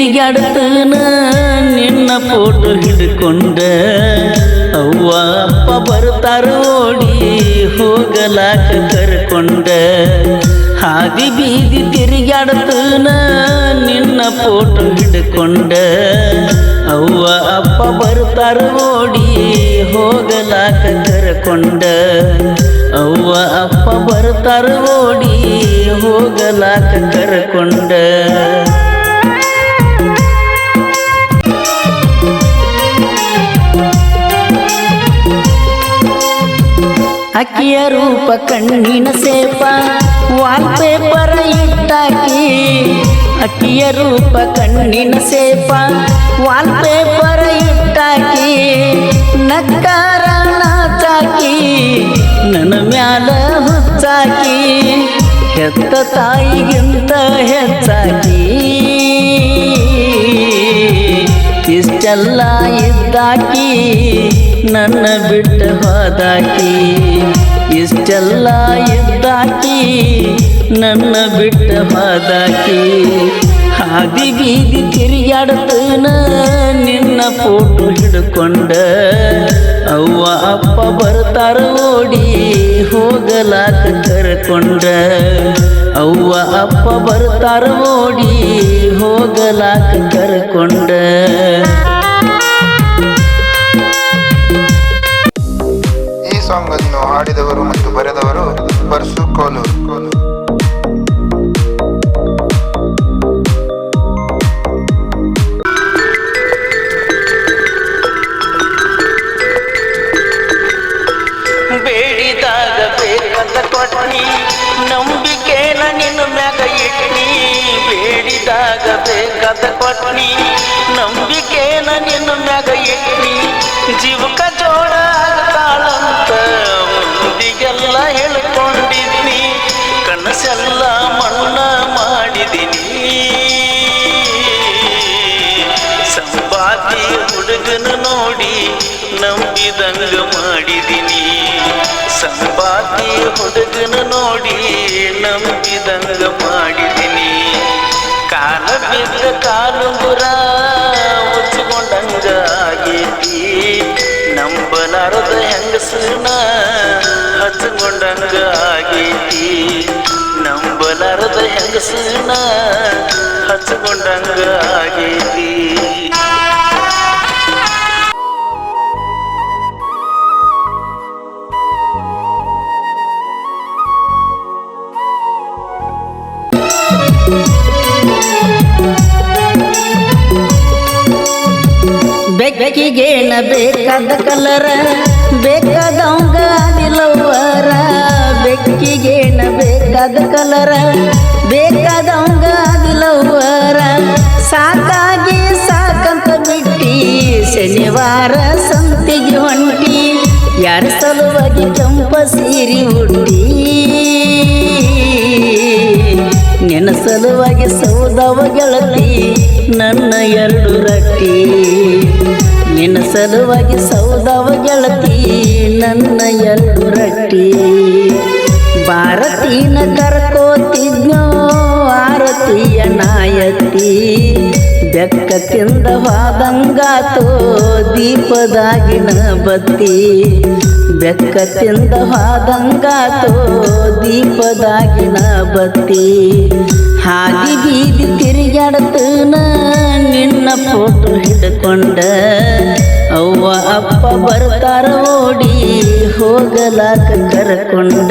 ತಿರುಗಾಡ್ತನ ನಿನ್ನ ಫೋಟೋ ಹಿಡ್ಕೊಂಡ ಅವ್ವ ಅಪ್ಪ ಬರ್ತಾರ ಓಡಿ ಹೋಗಲಾಕ ಕರ್ಕೊಂಡ ಹಾದಿ ಬೀದಿ ತಿರುಗಾಡ್ತನ ನಿನ್ನ ಫೋಟೋ ಹಿಡ್ಕೊಂಡ ಅವ್ವ ಅಪ್ಪ ಬರ್ತಾರ ಓಡಿ ಹೋಗಲಾಕ ಕರ್ಕೊಂಡ ಅವ್ವ ಅಪ್ಪ ಬರ್ತಾರ ಓಡಿ ಹೋಗಲಾಕ ಕರ್ಕೊಂಡ ಅಕ್ಕಿಯ ರೂಪ ಕಣ್ಣಿನ ಸೇಪ ವಾಲ್ ಪೇಪರ್ ಇಟ್ಟಾಕಿ ಅಕ್ಕಿಯ ರೂಪ ಕಣ್ಣಿನ ಸೇಪ ವಾಲ್ ಪೇಪರ್ ಇಟ್ಟಾಕಿ ನಕ್ಕಾರ ನಾಚಾಕಿ ನನ್ನ ಮ್ಯಾಲ ಹುಚ್ಚಾಕಿ ಹೆತ್ತ ತಾಯಿಗಿಂತ ಹೆಚ್ಚಾಕಿ ಇಷ್ಟೆಲ್ಲ ಇದ್ದಾಕಿ ನನ್ನ ಬಿಟ್ಟ ಹೋದಾಕಿ ಇಷ್ಟೆಲ್ಲ ಇದ್ದಾಕಿ ನನ್ನ ಬಿಟ್ಟ ಹೋದಾಕಿ ಹಾದಿ ಬೀದಿ ತಿರುಗಾಡ್ತನ ನಿನ್ನ ಫೋಟೋ ಹಿಡ್ಕೊಂಡ ಅವ್ವ ಅಪ್ಪ ಬರ್ತಾರ ಓಡಿ ಹೋಗಲಾಕ ಕರ್ಕೊಂಡ ಅವ್ವ ಅಪ್ಪ ಬರ್ತಾರ ಓಡಿ ಹೋಗಲಾಕ ಕರ್ಕೊಂಡ ಈ ಸಾಂಗ್ ಅನ್ನು ಹಾಡಿದವರು ಮತ್ತು ಬರೆದವರು ಪರಸು ಕೋಲೂರ್. ಬೇಡಿದಾಗ ಬೇಕಂತ ಕೊಟ್ನಿ ನಂಬಿಕೆನ ನಿನ್ನ ಮ್ಯಾಗ ಇಟ್ನಿ ಬೇಡಿದಾಗ ಬೇಕಂತ ಕೊಟ್ನಿ ನಂಬಿಕೆನ ನಿನ್ನ ಮ್ಯಾಗ ಇಟ್ನಿ ಜೀವಕ ಜೋಡ ಆಗ್ತಾಳಂತ ಮುಂದಿಗೆಲ್ಲ ಹೇಳ್ಕೊಂಡಿದ್ನಿ ಕನಸೆಲ್ಲ ಮಣ್ಣ ಮಾಡಿದಿನಿ ಸಂಪಾತಿ ಹುಡುಗನ ನೋಡಿ ನಂಬಿದಂಗ ಮಾಡಿದಿನಿ ಸಂಪಾತಿ ಹುಡುಗನ ನೋಡಿ ನಂಬಿದಂಗ ಮಾಡಿದಿನಿ ಕಾಲ ಬಿದ್ದ ಕಾಲುಂಗುರ ಮುಚ್ಚಿಕೊಂಡಂಗ ಆಗೇತಿ ನಂಬಲಾರದ ಹೆಂಗಸನ ಹಚ್ಕೊಂಡಂಗ ಆಗೇತಿ ನಂಬಲಾರದ ಹೆಂಗಸನ ಹಚ್ಕೊಂಡಂಗ ಆಗೇತಿ ಬೆಕ್ಕಿಗೇನ ಬೇಕಾದ ಕಲರ ಬೇಕಾದವಂಗ ನಿಲವರ ಬೆಕ್ಕಿಗೇನ ಬೇಕಾದ ಕಲರ ಬೇಕಾದವಂಗ ನಿಲವರ ಸಾಕಾಗಿ ಸಾಕಂತ ಬಿಟ್ಟಿ ಶನಿವಾರ ಸಂತಿಗೆ ಹೊಂಟಿ ಯಾರ ಸಲುವಾಗಿ ಕೆಂಪ ಸೀರೆ ಉಟ್ಟಿ ನಿನ್ನ ಸಲುವಾಗಿ ಸೌದವ ಗೆಳತಿ ನನ್ನ ಎರಡು ರಟ್ಟಿ ನಿನ್ನ ಸಲುವಾಗಿ ಸೌದವ ಗೆಳತಿ ನನ್ನ ಎರಡು ರಟ್ಟಿ ಭಾರತೀನ ಕರ್ಕೋತಿದ್ನೋ ಆರತಿಯ ನಾಯತಿ ಬೆಕ್ಕ ತಿಂದ ಹೋದಂಗಾತೋ ದೀಪದಾಗಿನ ಬತ್ತಿ ಬೆಕ್ಕ ತಿಂದ ಹೋದಂಗಾತೋ ದೀಪದಾಗಿನ ಬತ್ತಿ ಹಾದಿ ಬೀದಿ ತಿರುಗಾಡ್ತನ ನಿನ್ನ ಫೋಟೋ ಹಿಡ್ಕೊಂಡ ಅವ್ವ ಅಪ್ಪ ಬರ್ತಾರ ಓಡಿ ಹೋಗಲಾಕ ಕರ್ಕೊಂಡ